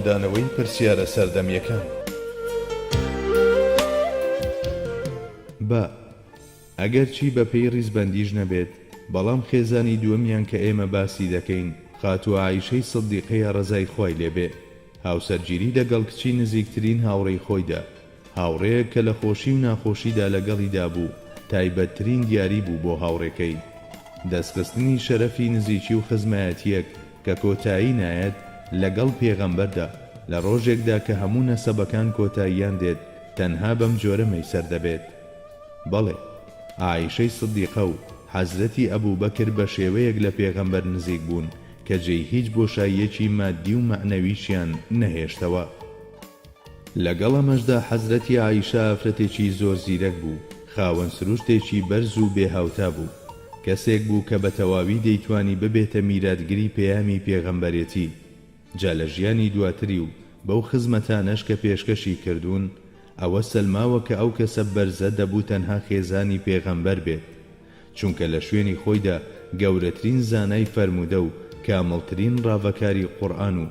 ڕوودانەوەی پرسیارە سەردەمیەکان. ئەگەرچی بەپێی ڕیزبەندیش نەبێت، بەڵام خێزانی دووەمیان کە ئێمە باسی دەکەین، خاتووە عایشەی سیدیقەیە ڕەزای خوای لێبێ، هاوسەرگیری لەگەڵ کچی نزیکترین هاوڕێی خۆیدا، هاوڕەیەک کە لە خۆشی و ناخۆشیدا لەگەڵیدا بوو، تایبەتترین دیاری بوو بۆ هاوڕێکەی. دەستخستنی شەرەفی نزیکی و خزمایەتیەک کە کۆتایی نایەت لەگەڵ پێغەمبەردا لە ڕۆژێکدا کە هەموو نەسەبەکان کۆتاییان دێت، تەنها بەم جۆرە مەیسەر دەبێت. بەڵێ، عایشەی سیدیقە و حەزرەتی ئەبوبەکر بە شێوەیەک لە پێغەمبەر نزیک بوون کە جێی هیچ بۆشاییەکی مادی و مەعنەویشیان نەهێشتەوە. لەگەڵ ئەمەشدا حەزرەتی عایشە ئافرەتێکی زۆر زیرەک بوو، خاوەن سروشتێکی بەرز و بێهاوتا بوو، کەسێک بوو کە بە تەواوی دەیتوانی ببێتە میراتگری پەیامی پێغەمبەرێتی. جا لە ژیانی دواتری و بەو خزمەتانەش کە پێشکەشی کردوون، ئەوە سەلماوە کە ئەو کەسە بەرزە دەبوو تەنها خێزانی پێغەمبەر بێت، چونکە لە شوێنی خۆیدا گەورەترین زانای فەرموودە و کامڵترین ڕاوەکاری قورئان و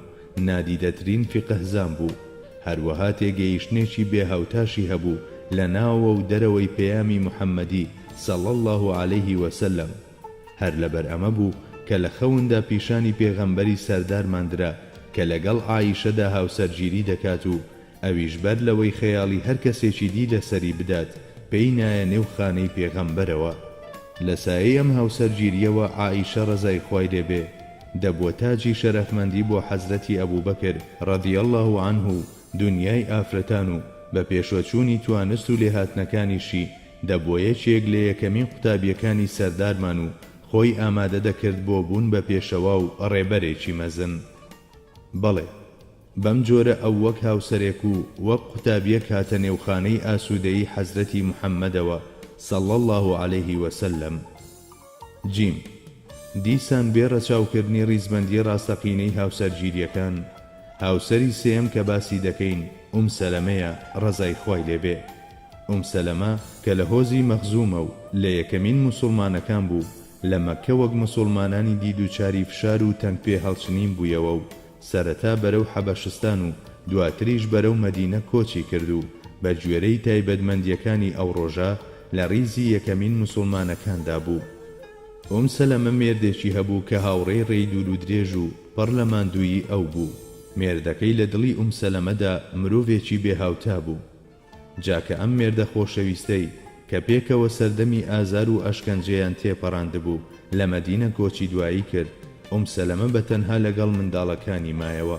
نادیدەترین فیقهزان بوو. هەروەها تێگەیشتنێکی بێهاوتاشی هەبوو لە ناوە و دەرەوەی پەیامی محەممەدی صلی الله عليه وسلم. هەر لەبەر ئەمە بوو کە لە خەوندا پیشانی پێغەمبەری سەردارماندرا کە لەگەڵ عایشەدا هاوسەرگیری دەکات و ئەویش بەر لەوەی خەیاڵی هەر کەسێکی دی لەسەری بدات پێی نایە نێو خانەی پێغەمبەرەوە. لە سایەی ئەم هاوسەرگیریەوە عایشە ڕەزای خوای لێبێ دەبووە تاجی شەرەفمەندی بۆ حەزرەتی ئەبوبەکر ڕەضی الله عنه و دنیای ئافرەتان و بە پێشوەچوونی توانست و لێهاتنەکانیشی دەبووە یەکێک لە یەکەمین قوتابیەکانی سەردارمان و خۆی ئامادە دەکرد بۆ بوون بە پێشەوا و ڕێبەرێکی مەزن. بەڵێ، بەم جۆرە ئەو وەک هاوسەرێک و وەک قوتابیەک هاتە نێوخانەی ئاسوودەیی حەزرەتی محەممەدەوە صلی الله عليه وسلم. جیم، دیسان بێ ڕەچاوکردنی ڕیزبەندی ڕاستەقینەی هاوسەرگیریەکان، هاوسەری سێم کە باسی دەکەین سەلەمەیە ڕەزای خوای لێبێ. سەلەمە کە لە هۆزی مەخزومە و لە یەکەمین موسڵمانەکان بوو، لە مەککە وەک موسڵمانانی دیدوچاری فشار و تەنگ پێ هەڵچنین بوویەوە و سەرەتا بەرەو حەبەشستان و دواتریش بەرەو مەدینە کۆچی کرد و بە گوێرەی تایبەتمەندیەکانی ئەو ڕۆژە لە ڕیزی یەکەمین موسڵمانەکاندا بوو. سەلەمە مێردێکی هەبوو کە هاوڕێی ڕێی دوور و درێژ و پڕ لە ماندووی ئەو بوو. مێردەکەی لە دڵی سەلەمەدا مرۆڤێکی بێهاوتا بوو. جاکە ئەم مێردە خۆشەویستەی کە پێکەوە سەردەمی ئازار و ئەشکەنجەیان تێپەڕاندبوو لە مەدینە کۆچی دوایی کرد. سەلەمە بەتەنها لەگەڵ منداڵەکانی مایەوە.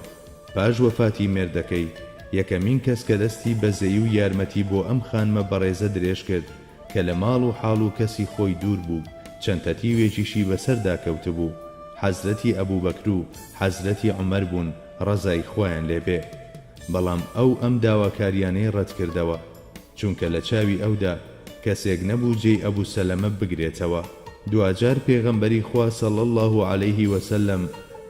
پاش وەفاتی مێردەکەی یەکەمین کەس کە دەستی بەزەیی و یارمەتی بۆ ئەم خانمە بەڕێزە درێژ کرد کە لە ماڵ و حاڵ و کەسی خۆی دوور بوو، چەند تەتیوێکیشی بەسەردا کەوت بوو. حەزرەتی ئەبوبەکر و حەزرەتی عومەر بوون ڕەزای خۆیان لێبێ. بەڵام ئەو ئەم داواکاریانەی ڕەت کردەوە، چونکە لە چاوی ئەودا کەسێک نەبوو جێی ئەبوو سەلەمە بگرێتەوە. دوجار پێغەمبەری خوا صلی الله عليه وسلم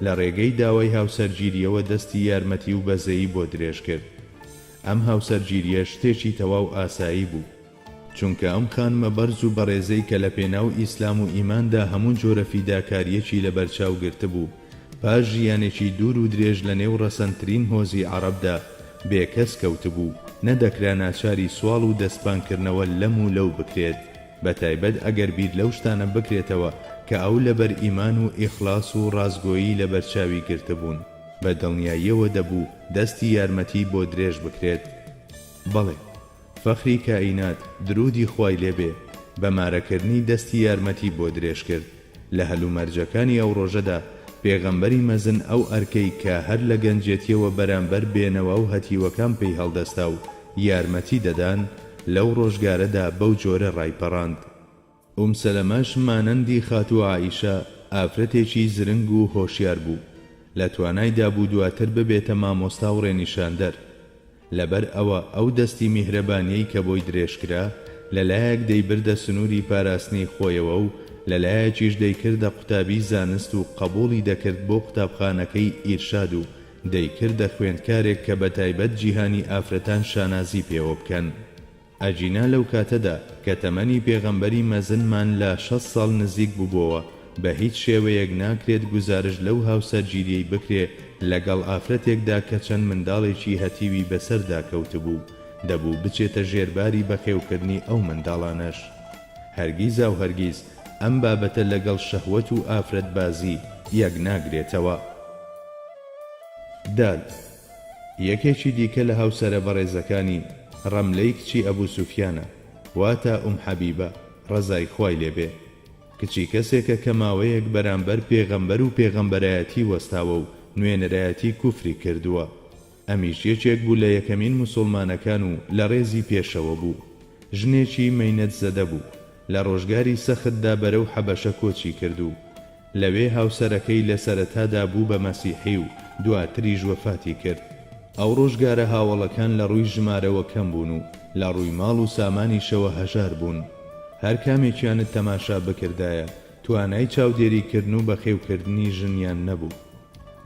لە ڕێگەی داوای هاوسەرگیریەوە دەستی یارمەتی و بەزەیی بۆ درێژ کرد. ئەم هاوسەرگیریە شتێکی تەواو ئاسایی بوو، چونکە ئەم خانمە بەرز و بەڕێزەی کە لە پێناو ئیسلام و ئیماندا هەموو جۆرە فیداکاریەکی لە بەرچاو گرتبوو، پاش ژیانێکی دوور و درێژ لە نێو ڕەسەنترین هۆزی عەرەبدا بێکەس کەوتبوو، نەدەکرا ناچاری سواڵ و دەستپانکردنەوە لەم و لەو بکرێت، بەتایبەت ئەگەر بیر لەو شتانە بکرێتەوە کە ئەو لەبەر ئیمان و ئیخلاس و ڕازگۆیی لە بەرچاوی گرتبوون، بە دڵنیاییەوە دەبوو دەستی یارمەتی بۆ درێژ بکرێت. بەڵێ، فەخری کائینات درودی خوای لێبێ بە مارەکردنی دەستی یارمەتی بۆ درێژ کرد. لە هەلومەرجەکانی ئەو ڕۆژەدا پێغەمبەری مەزن ئەو ئەرکەی کە هەر لە گەنجێتیەوە بەرامبەر بێنەوە و هەتیوەکان پێی هەڵدەستا و یارمەتی دەدان، لەو ڕۆژگارەدا بەو جۆرە ڕایپەڕاند. سەلەمەش مانەندی خاتووە عایشە ئافرەتێکی زرنگ و هۆشیار بوو، لە توانایدا بوو دواتر ببێتە مامۆستا و ڕێنیشاندەر. لەبەر ئەوە ئەو دەستی میهرەبانیەی کە بۆی درێژکرا لەلایەک دەیبردە سنووری پاراستنی خۆیەوە و لەلایەکیش دەیکردە قوتابی زانست و قبوڵی دەکرد بۆ قوتابخانەکەی ئیرشاد و دەیکردە خوێندکارێک کە بەتایبەت جیهانی ئافرەتان شانازی پێوە بکەن. ئەجینا لەو کاتەدا کە تەمەنی پێغەمبەری مەزنمان لە 6 ساڵ نزیک بووبەوە بە هیچ شێوەیەک ناکرێت گوزارش لەو هاوسەرگیریەی بکرێ لەگەڵ ئافرەتێکدا کە چەند منداڵێکی هەتیوی بەسەردا کەوتبوو دەبوو بچێتە ژێرباری بەخێوکردنی ئەو منداڵانەش. هەرگیزا و هەرگیز ئەم بابەتە لەگەڵ شەهوەت و ئافرەتبازی یەک ناگرێتەوە. دال یەکێکی دیکە لە هاوسەرە بەڕێزەکانی ڕەملەی کچی ئەبوو سوفیانە، واتە حەبیبە ڕەزای خوای لێبێ، کچی کەسێکە کە ماوەیەک بەرامبەر پێغەمبەر و پێغەمبەرایەتی وەستاوە و نوێنەرایەتی کوفری کردووە. ئەمیش یەکێک بوو لە یەکەمین موسڵمانەکان و لە ڕێزی پێشەوە بوو. ژنێکی مەینەت زەدە بوو، لە ڕۆژگاری سەختدا بەرەو حەبەشە کۆچی کردو. لەوێ هاوسەرەکەی لە سەرەتادا بوو بە مەسیحی و دواتریش وەفاتی کرد. ئەو ڕۆژگارە هاوڵەکان لە ڕووی ژمارەوە کەم بوون و لە ڕووی ماڵ و سامانیشەوە هەژار بوون. هەر کامێکیانت تەماشا بکردایە توانای چاودێریکردن و بەخێوکردنی ژنیان نەبوو.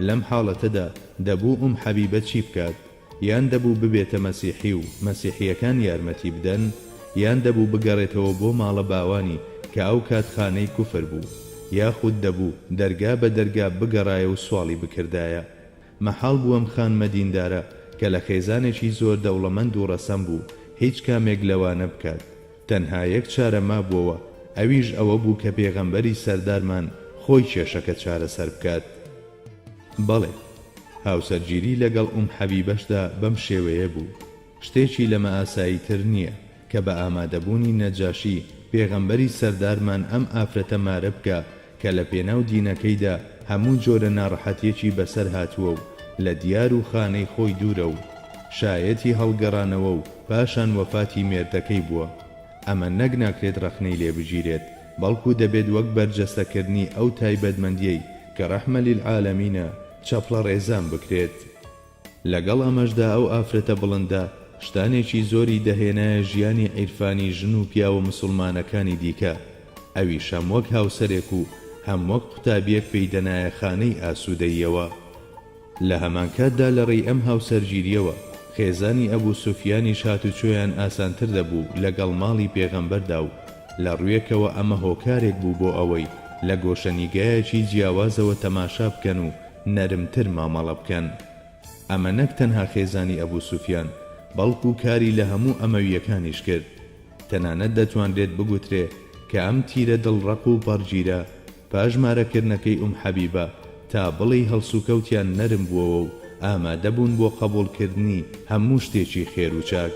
لەم حاڵەتەدا دەبوو حەبیبە چی بکات؟ یان دەبوو ببێتە مەسیحی و مەسیحیەکان یارمەتی بدەن، یان دەبوو بگەڕێتەوە بۆ ماڵە باوانی کە ئەو کات خانەی کوفر بوو، یاخود دەبوو دەرگا بە دەرگا بگەڕایە و سواڵی بکردایە. مەحاڵ بوو ئەم خانمە دیندارە کە لە خێزانێکی زۆر دەوڵەمەند و ڕەسەن بوو هیچ کامێک لەوانە بکات. تەنها یەک چارەما بووەوە، ئەویش ئەوە بوو کە پێغەمبەری سەردارمان خۆی کێشەکە چارەسەر بکات. بەڵێ، هاوسەرگیری لەگەڵ حەبیبەشدا بەم شێوەیە بوو. شتێکی لەمە ئاساییتر نییە کە بە ئامادەبوونی نەجاشی پێغەمبەری سەردارمان ئەم ئافرەتە مارە بکە کە لە پێناو دینەکەیدا هەموو جۆرە ناڕەحەتیەکی بەسەر هاتووە و لە دیار و خانەی خۆی دوورە و شایەتی هەڵگەڕانەوە و پاشان وەفاتی مێردەکەی بووە. ئەمە نەک ناکرێت ڕەخنەی لێ بگیرێت، بەڵکو دەبێت وەک بەرجەستەکردنی ئەو تایبەتمەندیەی کە ڕەحمە لیلعالەمینە چەپڵە ڕێزان بکرێت. لەگەڵ ئەمەشدا ئەو ئافرەتە بڵندە شتانێکی زۆری دەهێنایە ژیانی عیرفانی ژن و پیاوە مسلمانەکانی دیکە. ئەویش هەم وەک هاوسەرێک و هەم وەک قوتابیەک پێیدەنایە خانەی ئاسوودەییەوە. لە هەمان کاتدا لە ڕێی ئەم هاوسەرگیریەوە خێزانی ئەبوو سوفیانیش هاتوچۆیان ئاسانتر دەبوو لەگەڵ ماڵی پێغەمبەردا و لە ڕوویەکەوە ئەمە هۆکارێک بوو بۆ ئەوەی لە گۆشەنیگایەکی جیاوازەوە تەماشا بکەن و نەرمتر مامەڵە بکەن. ئەمە نەک تەنها خێزانی ئەبوو سوفیان بەڵکو کاری لە هەموو ئەمەویەکانیش کرد. تەنانەت دەتوانرێت بگوترێ کە ئەم تیرە دڵڕەق و پەڕگیرە پاژمارەکردنەکەی حەبیبە تا بڵی هەڵسوکەوتیان نەرم بووەوە و ئامادەبوون بۆ قبوڵکردنی هەموو شتێکی خێر و چاک.